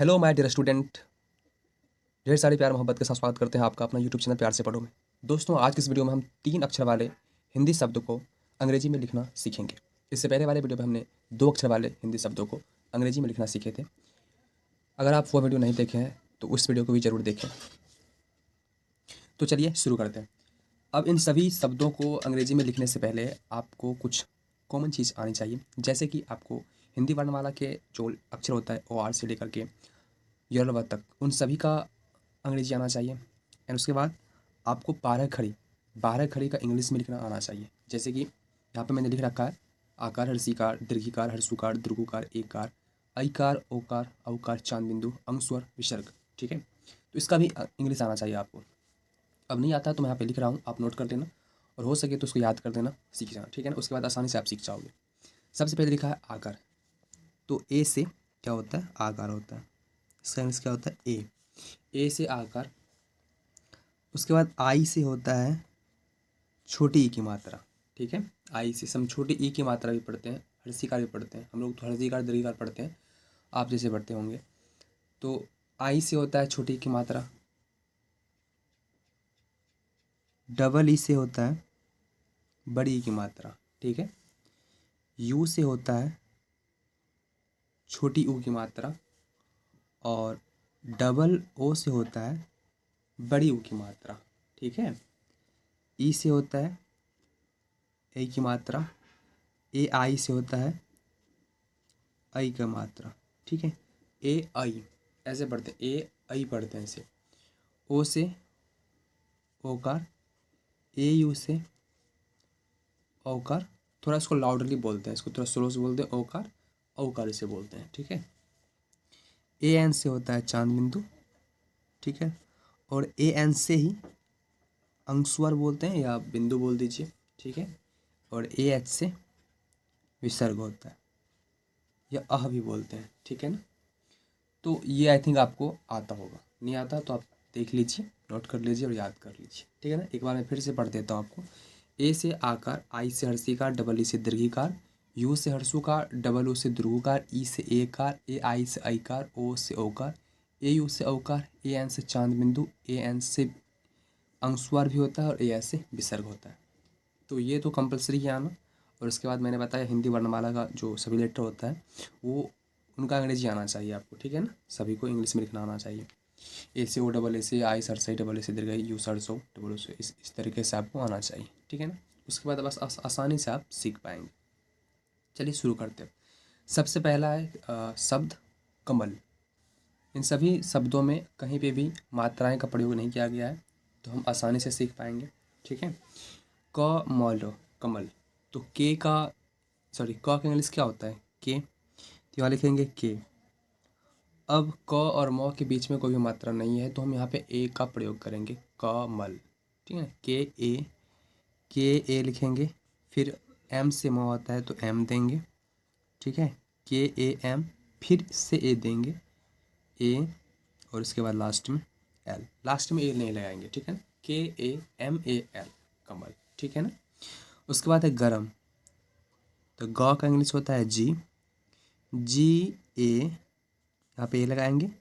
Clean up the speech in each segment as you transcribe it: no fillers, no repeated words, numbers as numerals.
Hello my dear student. ढेर सारे प्यार मोहब्बत के साथ स्वागत करते हैं आपका अपना यूट्यूब चैनल प्यार से पढ़ो में। दोस्तों, आज की इस वीडियो में हम 3 अक्षर वाले हिंदी शब्द को अंग्रेजी में लिखना सीखेंगे। इससे पहले वाले वीडियो में हमने 2 अक्षर वाले हिंदी शब्दों को अंग्रेजी में लिखना सीखे थे। अगर आप वो वीडियो नहीं देखे हैं तो उस वीडियो को भी ज़रूर देखें। तो चलिए शुरू करते हैं। अब इन सभी शब्दों को अंग्रेजी में लिखने से पहले आपको कुछ कॉमन चीज़ आनी चाहिए, जैसे कि आपको हिंदी वर्णमाला के जो अक्षर होता है OR से लेकर के यरवा तक, उन सभी का अंग्रेजी आना चाहिए। एंड उसके बाद आपको 12 खड़ी का इंग्लिश में लिखना आना चाहिए। जैसे कि यहाँ पे मैंने लिख रखा है आकार, हर्षीकार, दीर्घिकार, हर्षुकार, दीर्घुकार, एकार, ऐकार, ओकार, औकार, चांद बिंदु, अनुस्वर, विसर्ग। ठीक है, तो इसका भी इंग्लिश आना चाहिए आपको। अब नहीं आता तो मैं यहाँ पे लिख रहा हूँ, आप नोट कर देना और हो सके तो उसको याद कर देना, सीख जाना। ठीक है ना, उसके बाद आसानी से आप सीख जाओगे। सबसे पहले लिखा है आकार, तो ए से क्या होता है? आकार होता है। इसका इंग्लिश क्या होता है? ए से आकार। उसके बाद आई से होता है छोटी ई की मात्रा। ठीक है, आई से हम छोटी ई की मात्रा भी पढ़ते हैं, हर्षिकार भी पढ़ते हैं। हम लोग तो हर्षिकार दीर्घिकार पढ़ते हैं, आप जैसे पढ़ते होंगे। तो आई से होता है छोटी ई की मात्रा। डबल ई से होता है बड़ी ई की मात्रा। ठीक है, यू से होता है छोटी ऊ की मात्रा और डबल ओ से होता है बड़ी ऊ की मात्रा। ठीक है, ई से होता है ए की मात्रा। ए आई से होता है आई का मात्रा। ठीक है, ए आई ऐसे पढ़ते हैं, ए आई पढ़ते हैं ऐसे। ओ से ओकार, ए यू से औकार। थोड़ा इसको लाउडली बोलते हैं, इसको थोड़ा स्लो से बोलते हैं, ओकार औकार इसे बोलते हैं। ठीक है, ए एन से होता है चांद बिंदु। ठीक है, और ए एन से ही अंशुवर बोलते हैं या बिंदु बोल दीजिए। ठीक है, और ए एच से विसर्ग होता है या अह भी बोलते हैं। ठीक है ना, तो ये आई थिंक आपको आता होगा। नहीं आता तो आप देख लीजिए, नोट कर लीजिए और याद कर लीजिए। ठीक है ना, एक बार मैं फिर से पढ़ देता हूँ आपको। ए से आकार, आई से हर्षिकार, डबल ई से दीर्घिकार, यू से हर्षुकार, डबल ओ से दीर्घुकार, ई से एकार, ए आई से ऐकार, ओ से ओकार, ए यू से औकार, ए एन से चांद बिंदु, ए एन से अंशुवार भी होता है और ए एस से विसर्ग होता है। तो ये तो कंपलसरी ही आना। और उसके बाद मैंने बताया हिंदी वर्णमाला का जो सभी लेटर होता है वो उनका अंग्रेजी आना चाहिए आपको। ठीक है ना, सभी को इंग्लिश में लिखना आना चाहिए। ए से ओ, डबल ए से आई, सरसई, डबल ए से दीर्घ, यू सरसो, डबल ओ से, इस तरीके से आपको आना चाहिए। ठीक है ना, उसके बाद बस आसानी से आप सीख पाएंगे। चलिए शुरू करते हैं। सबसे पहला है शब्द कमल। इन सभी शब्दों में कहीं पे भी मात्राएं का प्रयोग नहीं किया गया है, तो हम आसानी से सीख पाएंगे। ठीक है, क मल कमल, तो के का सॉरी क का इंग्लिश क्या होता है? के, तो यहाँ लिखेंगे के। अब क और म के बीच में कोई भी मात्रा नहीं है तो हम यहाँ पे ए का प्रयोग करेंगे, कमल। ठीक है, के ए लिखेंगे। फिर एम से म होता है तो एम देंगे। ठीक है, के ए एम, फिर से ए देंगे, ए, और उसके बाद लास्ट में एल। लास्ट में ए नहीं लगाएंगे। ठीक है ना, KAMAL कमल। ठीक है ना, उसके बाद है गरम, तो ग का इंग्लिश होता है जी। GA, यहाँ पे ए लगाएंगे,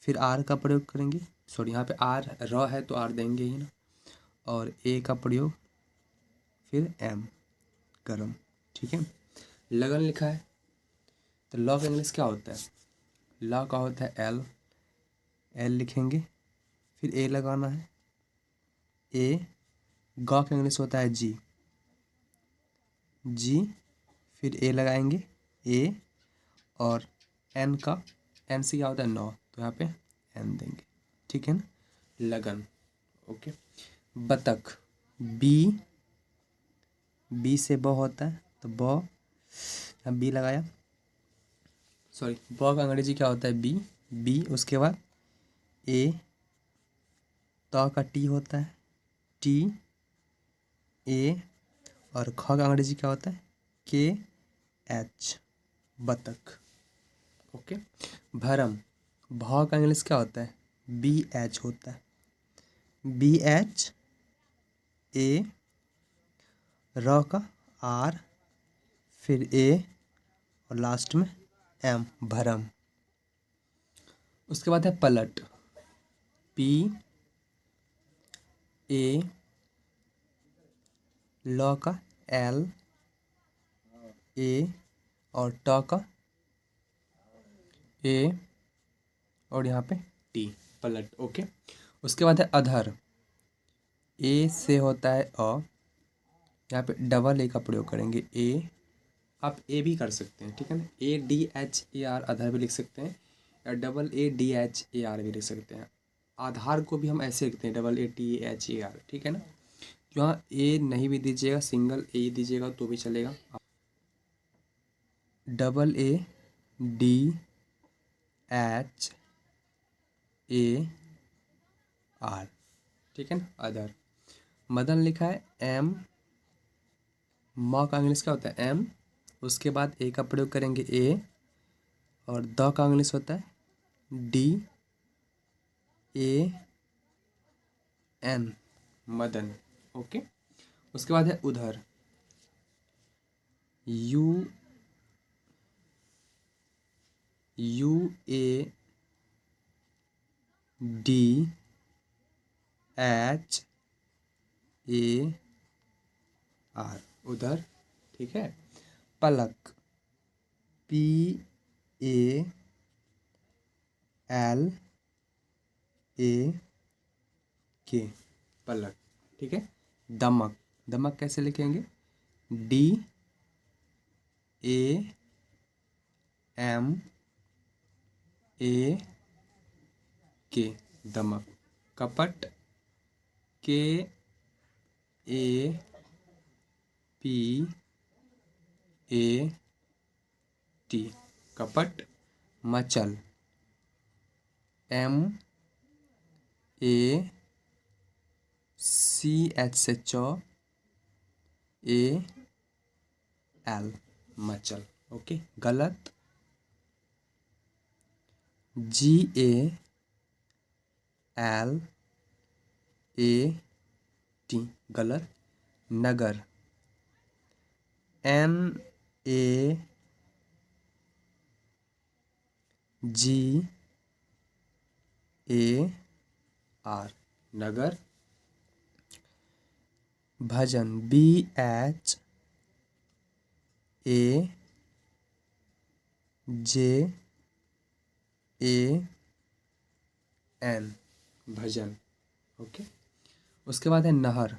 फिर आर का प्रयोग करेंगे। सॉरी, यहाँ पे आर र है तो आर देंगे ही ना, और ए का प्रयोग, फिर एम, गरम। ठीक है, लगन लिखा है, तो ल का इंग्लिश क्या होता है? ल का होता है एल, एल लिखेंगे, फिर ए लगाना है, ए। ग का इंग्लिश होता है जी, जी, फिर ए लगाएंगे, ए, और एन का, एन से क्या होता है? नौ, तो यहाँ पे एन देंगे। ठीक है ना, लगन। ओके, बतख, बी, बी से ब होता है तो ब, यहाँ बी लगाया। सॉरी, ब का अंग्रेजी क्या होता है? बी, बी, उसके बाद ए, त का टी होता है, टी, ए, और ख का अंग्रेजी क्या होता है? KH, बतख। ओके, भरम, भ का इंग्लिश क्या होता है? BH होता है, BH, ए, र का आर, फिर ए, और लास्ट में एम, भरम। उसके बाद है पलट, पी ए, ल का एल, ए और ट का ए और यहाँ पे टी, पलट। ओके। उसके बाद है अधर, ए से होता है अ, यहाँ पे डबल ए का प्रयोग करेंगे, ए, आप ए भी कर सकते हैं, ठीक है ना, ADHAR अधर भी लिख सकते हैं, या ADHAR भी लिख सकते हैं। आधार को भी हम ऐसे लिखते हैं AATHAR, ठीक है ना। यहाँ ए नहीं भी दीजिएगा, सिंगल ए दीजिएगा तो भी चलेगा। AADHAR, ठीक है ना, अदर। मदन लिखा है M, म का इंग्लिश क्या होता है M, उसके बाद ए का प्रयोग करेंगे ए, और द का इंग्लिश होता है DAN, मदन। ओके। उसके बाद है उधर, UADHAR, उधर, ठीक है। पलक, PALAK, पलक, ठीक है। दमक, दमक कैसे लिखेंगे, DAMAK, दमक। कपट, KAPAT, कपट। मचल, MACHAL, मचल। ओके। गलत, GALAT, गलत। नगर, NAGAR, नगर। भजन, BHAJAN, भजन। ओके। उसके बाद है नहर,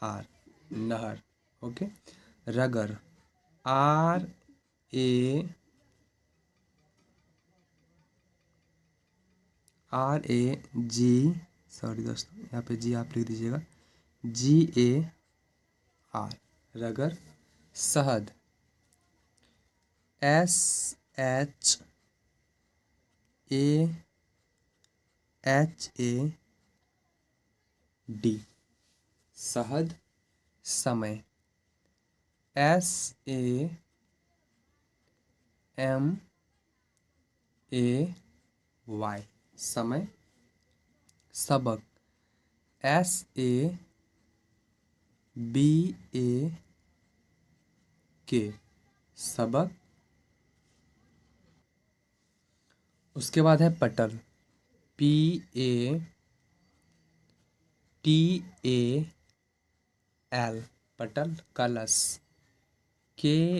NAHAR, नहर। ओके। रगर, RAG, सॉरी दोस्तों, यहाँ पे जी आप लिख दीजिएगा, GAR, रगर। शहद, SHAHAD, शहद। समय, SAMAY, समय। सबक, SABAK, सबक। उसके बाद है पटल, PATAL, पटल। कलश, KALASH,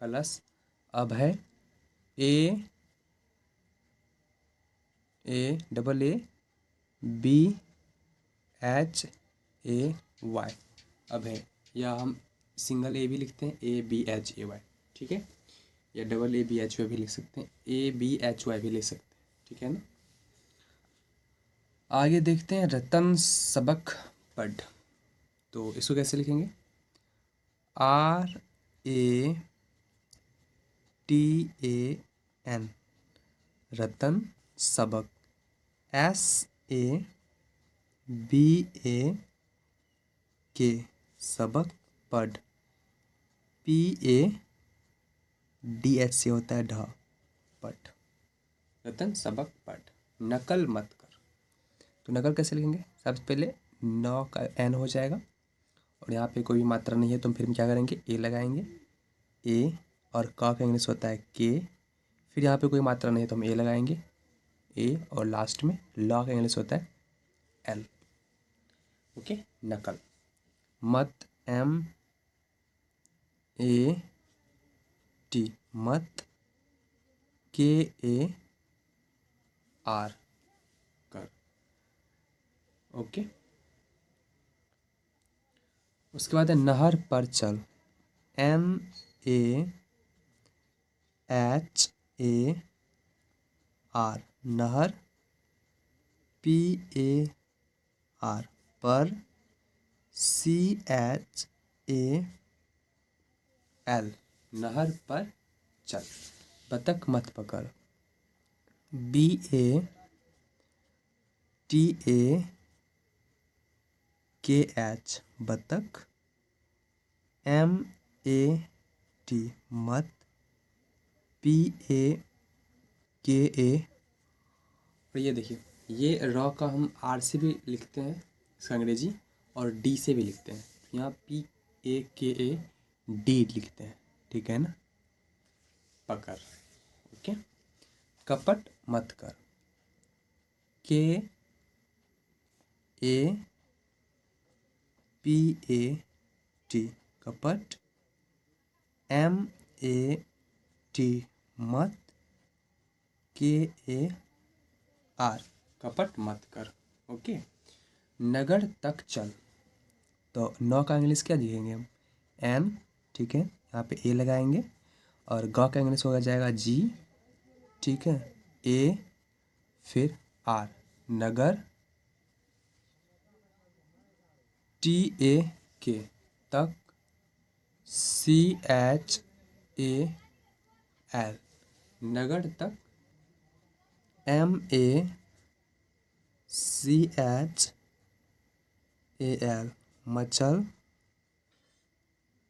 कलश। अभय, AABHAY, अभय। या हम सिंगल ए भी लिखते हैं, ABHAY, ठीक है, या AABHY भी लिख सकते हैं, ABHY भी लिख सकते हैं, ठीक है ना। आगे देखते हैं रतन सबक पढ़, तो इसको कैसे लिखेंगे, RATAN, रतन सबक। SABAK, सबक। पढ़, PADH से होता है ढ, पढ़, रतन सबक पढ़। नकल मत कर। तो नकल कैसे लिखेंगे? सबसे पहले न का एन हो जाएगा और यहाँ पे कोई भी मात्रा नहीं है तो हम फिर क्या करेंगे, ए लगाएंगे, ए, और का इंग्लिश होता है के, फिर यहाँ पे कोई मात्रा नहीं है तो हम ए लगाएंगे, ए, और लास्ट में लॉ का इंग्लिश होता है एल। ओके, नकल। मत, एम ए टी, मत, के ए आर, कर। ओके, उसके बाद है नहर पर चल, N A H A R, नहर, पी ए आर, पर, सी एच ए एल, नहर पर चल। बतख मत पकड़, बी ए टी ए के एच, बतख, एम ए टी, मत, पी ए के ए, और ये देखिए, ये र का हम आर से भी लिखते हैं इसका अंग्रेजी, और डी से भी लिखते हैं। यहाँ पी ए के ए डी लिखते हैं, ठीक है ना, पकड़। ओके, कपट मत कर, के ए पी ए टी, कपट, एम ए टी, मत, के ए आर, कपट मत कर। ओके, नगर तक चल, तो नौ का इंग्लिश क्या लिखेंगे हम, एन, ठीक है, यहाँ पे ए लगाएंगे, और ग का इंग्लिश हो जाएगा जी, ठीक है, ए, फिर आर, नगर, टी ए के, तक, सी एच ए एल, नगर तक, M A C H A L, मचल,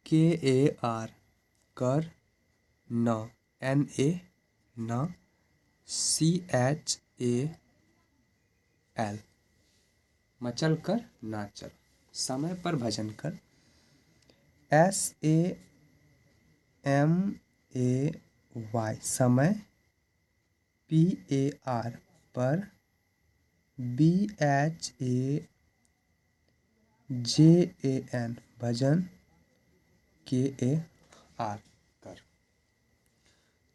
के ए आर, कर, न, एन ए न, सी एच ए एल, मचल कर ना चल। समय पर भजन कर, S A M A Y, समय, पी ए आर, पर, B H A J A N, भजन, के ए आर, कर।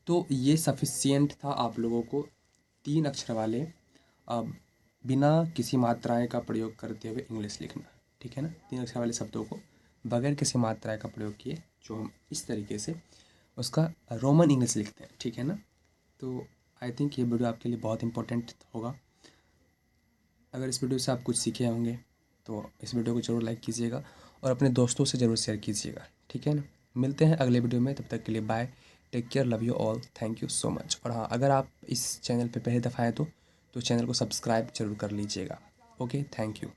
तो ये सफिशियंट था आप लोगों को 3 अक्षर वाले बिना किसी मात्राएं का प्रयोग करते हुए इंग्लिश लिखना, ठीक है ना। 3 अक्षर वाले शब्दों को बगैर किसी मात्राएं का प्रयोग किए, जो हम इस तरीके से उसका रोमन इंग्लिश लिखते हैं, ठीक है ना। तो आई थिंक ये वीडियो आपके लिए बहुत इंपॉर्टेंट होगा। अगर इस वीडियो से आप कुछ सीखे होंगे तो इस वीडियो को ज़रूर लाइक कीजिएगा और अपने दोस्तों से ज़रूर शेयर कीजिएगा, ठीक है ना। मिलते हैं अगले वीडियो में, तब तक के लिए bye, take care, love you all, thank you so much. और हाँ, अगर आप इस चैनल पे पहली दफ़ा आए तो चैनल को सब्सक्राइब जरूर कर लीजिएगा। Okay, thank you.